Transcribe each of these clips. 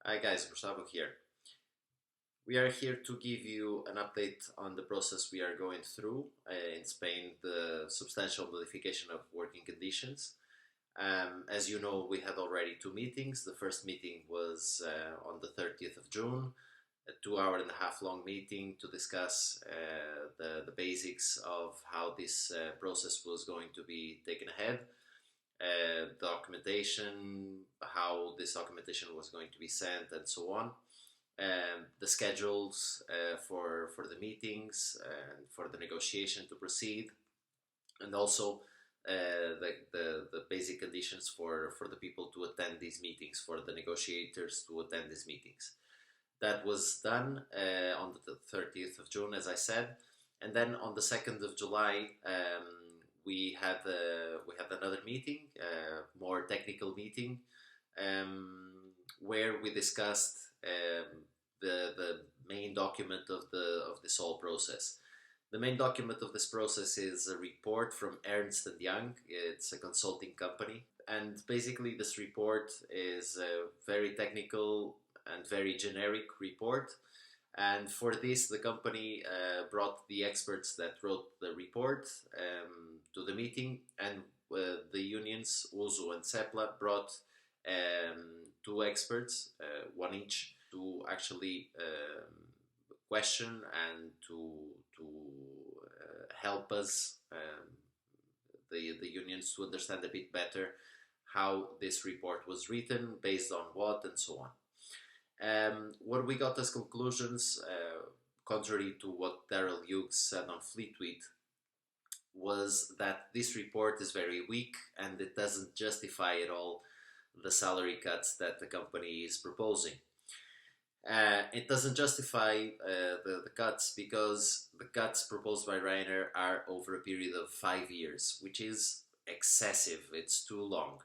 Hi guys, Gustavo here. We are here to give you an update on the process we are going through in Spain, the substantial modification of working conditions. As you know, we had already two meetings. The first meeting was on the 30th of June, a 2 hour and a half long meeting to discuss the basics of how this process was going to be taken ahead, documentation, how this documentation was going to be sent, and so on. The schedules for the meetings and for the negotiation to proceed, and also the basic conditions for the people to attend these meetings, for the negotiators to attend these meetings. That was done on the 30th of June, as I said, and then on the 2nd of July, we had another meeting, more technical meeting, where we discussed the main document of this whole process. The main document of this process is a report from Ernst and Young. It's a consulting company, and basically this report is a very technical and very generic report. And for this, the company brought the experts that wrote the report to the meeting, and the unions, USO and CEPLA, brought two experts, one each, to actually question and to help us, the unions, to understand a bit better how this report was written, based on what, and so on. What we got as conclusions, contrary to what Daryl Hughes said on Fleet Tweet, was that this report is very weak and it doesn't justify at all the salary cuts that the company is proposing. It doesn't justify the cuts because the cuts proposed by Ryanair are over a period of 5 years, which is excessive. It's too long.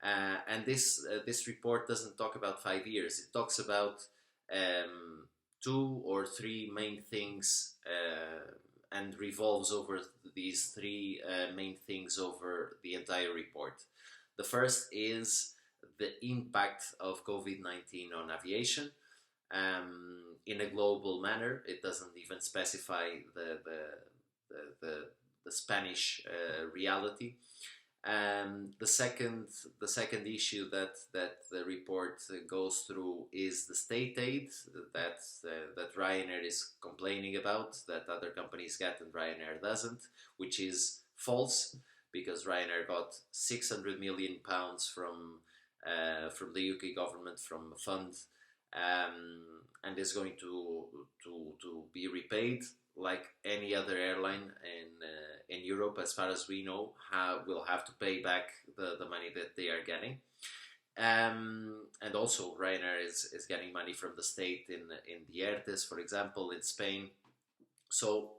And this report doesn't talk about 5 years. It talks about two or three main things, and revolves over these three main things over the entire report. The first is the impact of COVID-19 on aviation, in a global manner. It doesn't even specify the Spanish reality. The second issue that the report goes through is the state aid that Ryanair is complaining about, that other companies get and Ryanair doesn't, which is false, because Ryanair got £600 million from the UK government, from a fund, and is going to be repaid like any other airline in Europe, as far as we know. Will have to pay back the money that they are getting. And also Ryanair is getting money from the state in the ERTES, for example, in Spain. So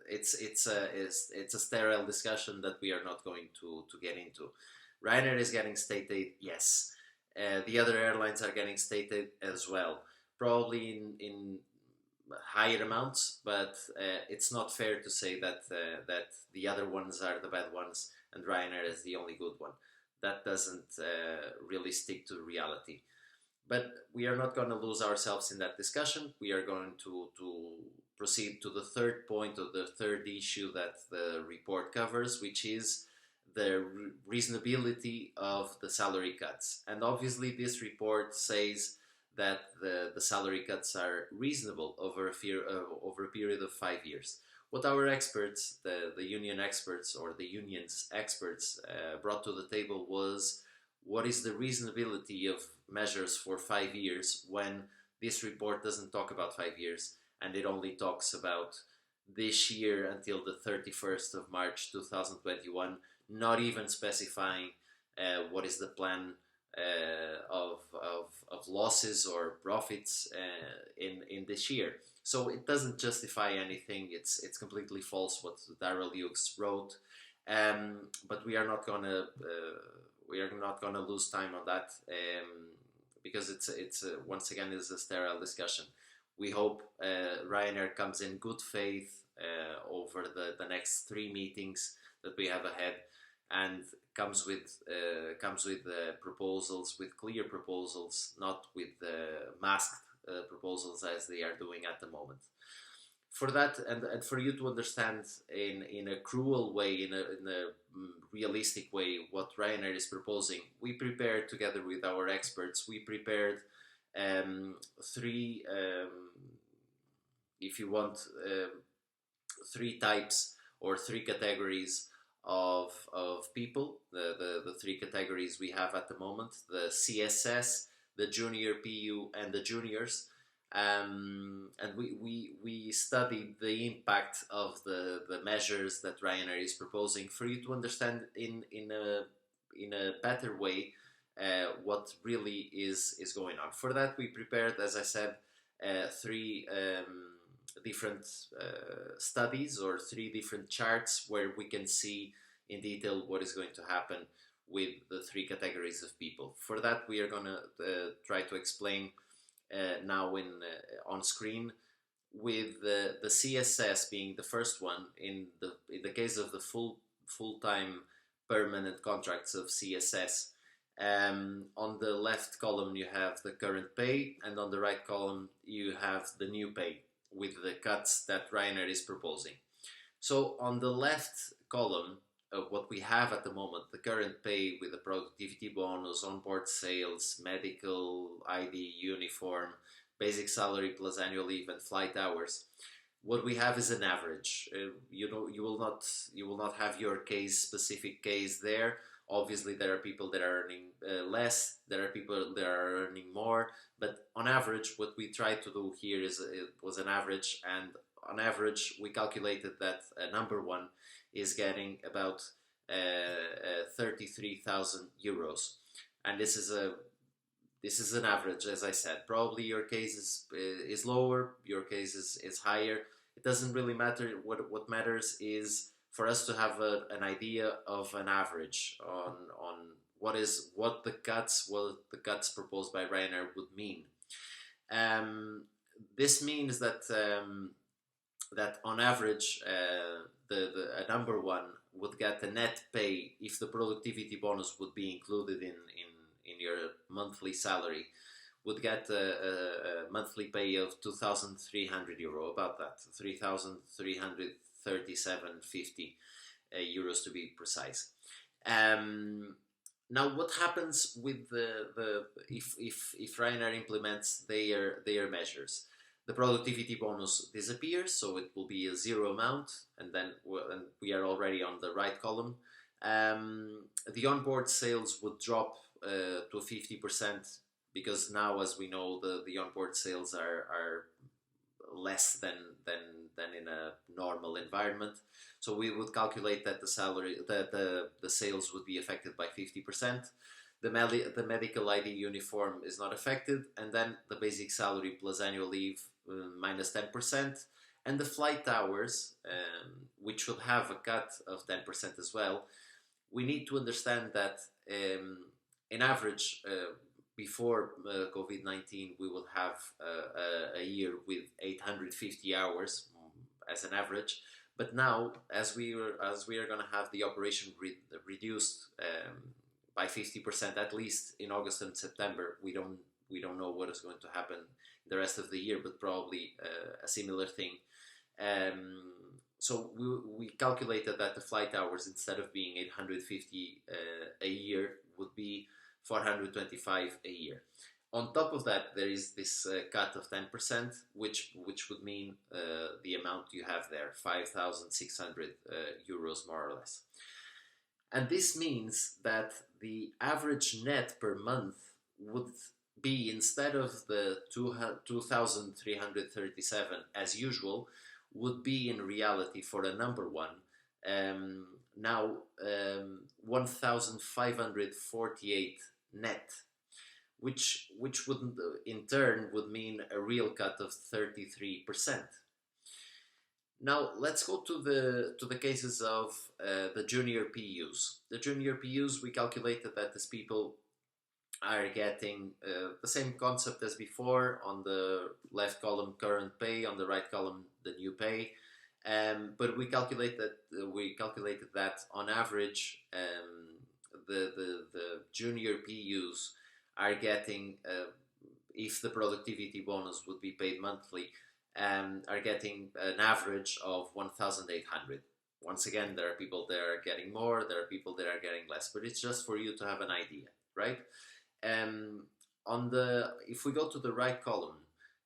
it's a sterile discussion that we are not going to get into. Ryanair is getting state aid, yes. The other airlines are getting state aid as well, probably in higher amounts, but it's not fair to say that the other ones are the bad ones and Ryanair is the only good one. That doesn't really stick to reality. But we are not going to lose ourselves in that discussion. We are going to proceed to the third point, or the third issue that the report covers, which is the reasonability of the salary cuts. And obviously this report says that the salary cuts are reasonable over a period of 5 years. What our experts, the union experts, or the union's experts, brought to the table was, what is the reasonability of measures for 5 years when this report doesn't talk about 5 years and it only talks about this year until the 31st of March 2021, not even specifying what is the plan of losses or profits in this year. So it doesn't justify anything. It's completely false what Daryl Hughes wrote, but we are not gonna lose time on that, because it's once again is a sterile discussion. We hope Ryanair comes in good faith over the next three meetings that we have ahead, and comes with proposals, with clear proposals, not with masked proposals as they are doing at the moment. For that, and for you to understand in a cruel way, in a realistic way, what Ryanair is proposing, we prepared together with our experts. We prepared three, if you want, three types or three categories of people. The three categories we have at the moment: the CSS, the junior PU, and the juniors. And we studied the impact of the measures that Ryanair is proposing for you to understand in a better way what really is going on. For that, we prepared, as I said, three different studies or three different charts where we can see in detail what is going to happen with the three categories of people. For that, we are going to try to explain now on screen, with the CSS being the first one. In the case of the full-time permanent contracts of CSS, on the left column you have the current pay, and on the right column you have the new pay with the cuts that Ryanair is proposing. So on the left column, what we have at the moment, the current pay with the productivity bonus, onboard sales, medical, ID, uniform, basic salary plus annual leave and flight hours. What we have is an average. You will not have your specific case there. Obviously, there are people that are earning less. There are people that are earning more. But on average, what we tried to do here was an average, and on average, we calculated that number one is getting about 33,000 euros, and this is an average, as I said. Probably your case is lower, your case is higher. It doesn't really matter. What matters is for us to have an idea of an average on what the cuts proposed by Ryanair would mean. This means that that on average, the number one would get a net pay, if the productivity bonus would be included in your monthly salary, would get a monthly pay of 2,300 euro, about that, 3,337.50 euros to be precise. Now, what happens with if Ryanair implements their measures? The productivity bonus disappears, so it will be a zero amount, and then we are already on the right column. The onboard sales would drop to 50%, because now, as we know, the onboard sales are less than in a normal environment. So we would calculate that the sales would be affected by 50%. The medical ID uniform is not affected, and then the basic salary plus annual leave minus 10%, and the flight hours, which will have a cut of 10% as well. We need to understand that in average, before COVID-19, we will have a year with 850 hours as an average. But now, as we are going to have the operation reduced by 50%, at least in August and September, we don't know what is going to happen the rest of the year, but probably a similar thing. So we calculated that the flight hours, instead of being 850 a year, would be 425 a year. On top of that, there is this cut of 10%, which would mean the amount you have there, 5,600 euros more or less. And this means that the average net per month would be, instead of the 2,337 as usual, would be in reality, for a number one, now 1,548 net, which would in turn would mean a real cut of 33%. Now let's go to the cases of the junior PUs. The junior PUs, we calculated that these people are getting the same concept as before. On the left column, current pay; on the right column, the new pay. But we calculated that on average, the junior PUs are getting, if the productivity bonus would be paid monthly, are getting an average of 1,800. Once again, there are people that are getting more, there are people that are getting less, but it's just for you to have an idea, right? On the If we go to the right column,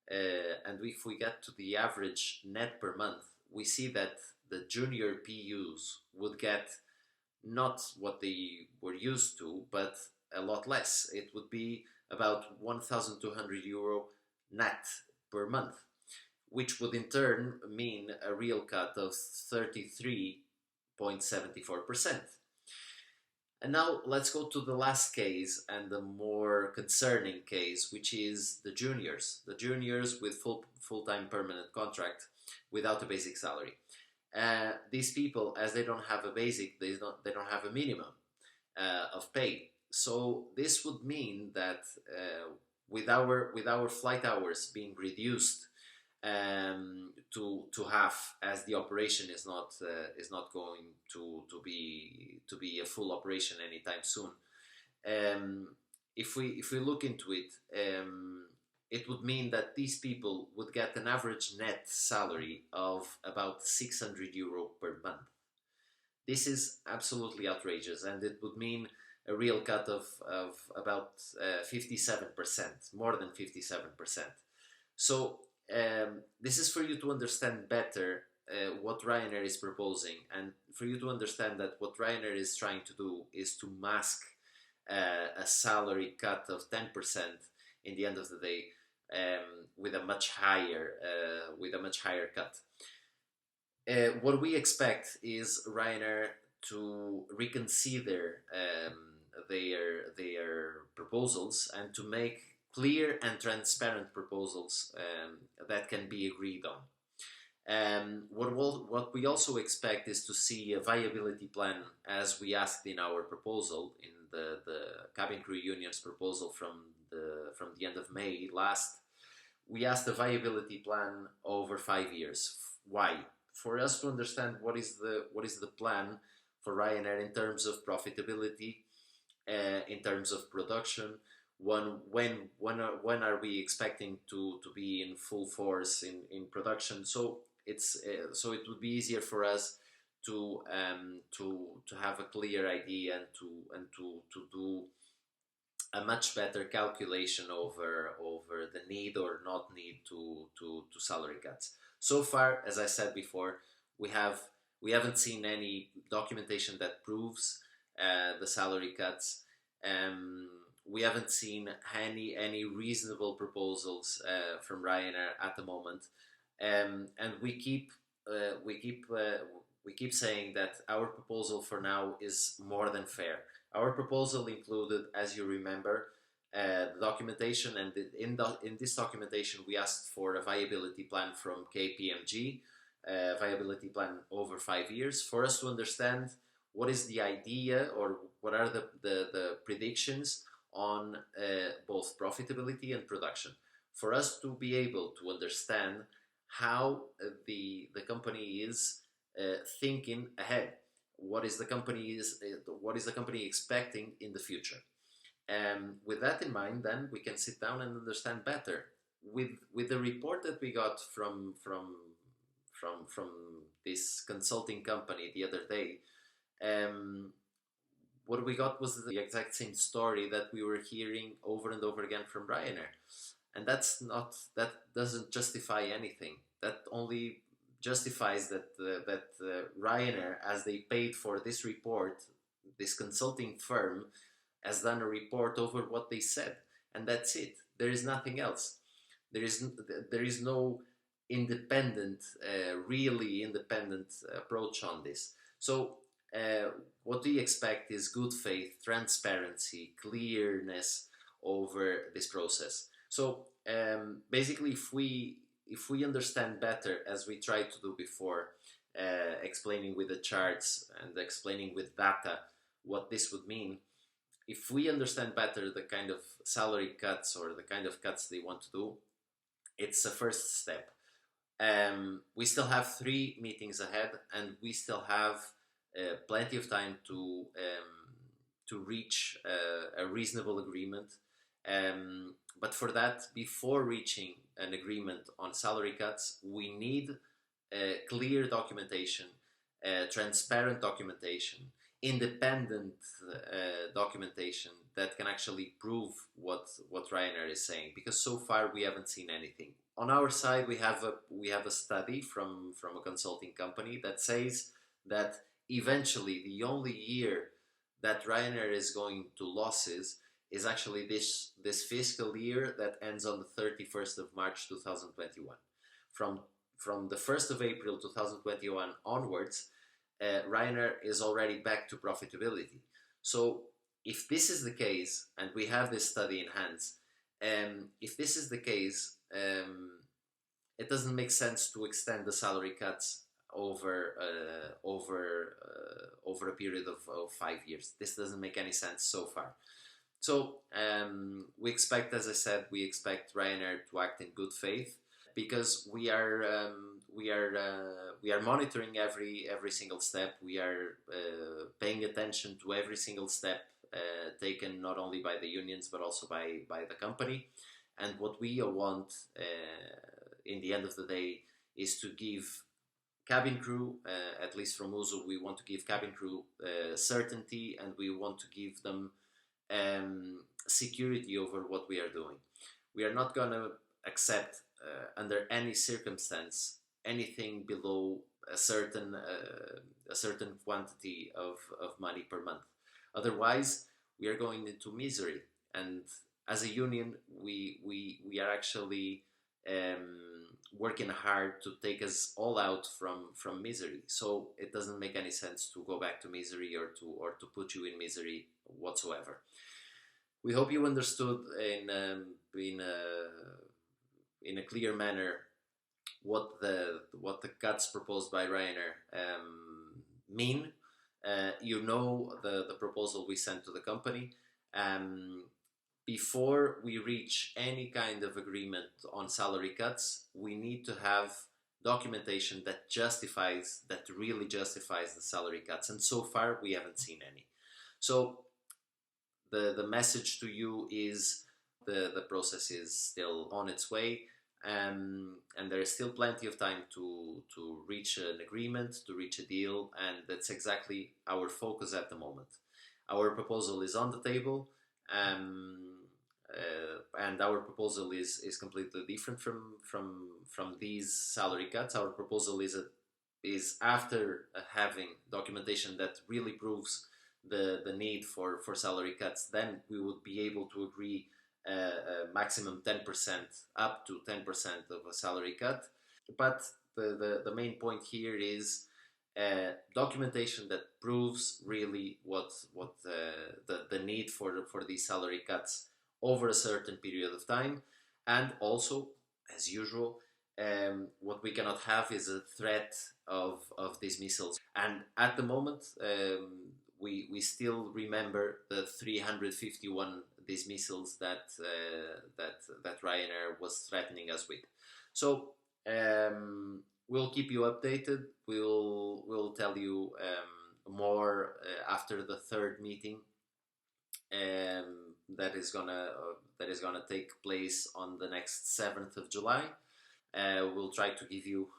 and if we get to the average net per month, we see that the junior PUs would get not what they were used to, but a lot less. It would be about 1,200 euro net per month, which would in turn mean a real cut of 33.74%. And now let's go to the last case and the more concerning case, which is the juniors. The juniors with full-time permanent contract without a basic salary. These people, as they don't have a basic, they don't have a minimum of pay. So this would mean that with our flight hours being reduced to half, as the operation is not going to be a full operation anytime soon. If we look into it, it would mean that these people would get an average net salary of about 600 euro per month. This is absolutely outrageous, and it would mean a real cut of about 57%, more than 57%. So this is for you to understand better what Ryanair is proposing, and for you to understand that what Ryanair is trying to do is to mask a salary cut of 10% in the end of the day, with a much higher cut. What we expect is Ryanair to reconsider their proposals and to make clear and transparent proposals that can be agreed on. What we also expect is to see a viability plan, as we asked in our proposal, in the cabin crew union's proposal from the end of May last. We asked a viability plan over 5 years. Why? For us to understand what is the plan for Ryanair in terms of profitability, in terms of production. When are we expecting to be in full force in production? So so it would be easier for us to have a clear idea and to do a much better calculation over the need or not need to salary cuts. So far, as I said before, we haven't seen any documentation that proves the salary cuts. We haven't seen any reasonable proposals from Ryanair at the moment, and we keep saying that our proposal for now is more than fair. Our proposal included, as you remember, the documentation, and in this documentation we asked for a viability plan from KPMG, a viability plan over 5 years, for us to understand what is the idea or what are the predictions on both profitability and production, for us to be able to understand how the company is thinking ahead. What is the company expecting in the future? With that in mind, then we can sit down and understand better. With the report that we got from this consulting company the other day, what we got was the exact same story that we were hearing over and over again from Ryanair, and that doesn't justify anything. That only justifies that Ryanair, as they paid for this report, this consulting firm has done a report over what they said, and that's it. There is nothing else. There is no independent, really independent approach on this. So what we expect is good faith, transparency, clearness over this process. So basically, if we understand better, as we tried to do before, explaining with the charts and explaining with data what this would mean, if we understand better the kind of salary cuts or the kind of cuts they want to do, it's a first step. We still have 3 meetings ahead, and we still have plenty of time to reach a reasonable agreement. But for that, before reaching an agreement on salary cuts, we need clear documentation, transparent documentation, independent documentation that can actually prove what Ryanair is saying. Because so far we haven't seen anything. On our side, we have a study from a consulting company that says that eventually the only year that Ryanair is going to losses is actually this fiscal year that ends on the 31st of March 2021. From the 1st of April 2021 onwards, Ryanair is already back to profitability. So if this is the case, and we have this study in hands, if this is the case, it doesn't make sense to extend the salary cuts over a period of 5 years. This doesn't make any sense so far. So we expect, as I said, we expect Ryanair to act in good faith, because we are monitoring every single step. We are paying attention to every single step taken, not only by the unions but also by the company. And what we want in the end of the day is to give cabin crew, at least from Uso, we want to give cabin crew certainty, and we want to give them security over what we are doing. We are not going to accept under any circumstance anything below a certain quantity of money per month. Otherwise, we are going into misery. And as a union, we are actually working hard to take us all out from misery. So it doesn't make any sense to go back to misery or to put you in misery whatsoever. We hope you understood in a clear manner what the cuts proposed by Ryanair mean. You know the proposal we sent to the company. Before we reach any kind of agreement on salary cuts, we need to have documentation that really justifies the salary cuts. And so far, we haven't seen any. So the message to you is the process is still on its way, and there is still plenty of time to reach an agreement, to reach a deal, and that's exactly our focus at the moment. Our proposal is on the table, and our proposal is completely different from these salary cuts. Our proposal is after having documentation that really proves the need for salary cuts, then we would be able to agree maximum 10%, up to 10% of a salary cut. But the main point here is documentation that proves really what the need for these salary cuts over a certain period of time. And also, as usual, what we cannot have is a threat of dismissals. And at the moment, we still remember the 351 dismissals that Ryanair was threatening us with. So we'll keep you updated. We'll tell you more after the third meeting that is gonna take place on the next 7th of July. We'll try to give you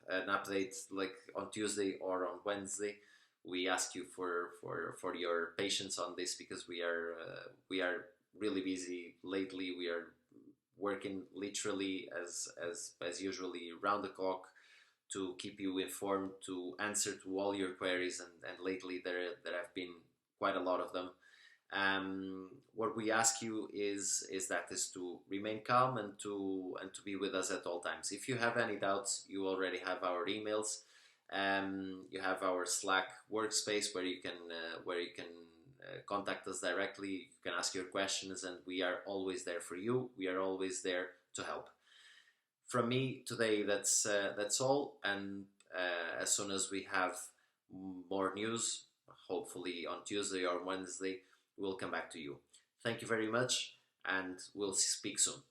an update like on Tuesday or on Wednesday. We ask you for your patience on this, because we are really busy lately. We are working literally as usually round the clock to keep you informed, to answer to all your queries, and lately there have been quite a lot of them. What we ask you is to remain calm and to be with us at all times. If you have any doubts, you already have our emails. You have our Slack workspace where you can contact us directly. You can ask your questions, and we are always there for you. We are always there to help. From me today, that's all. And as soon as we have more news, hopefully on Tuesday or Wednesday, we'll come back to you. Thank you very much, and we'll speak soon.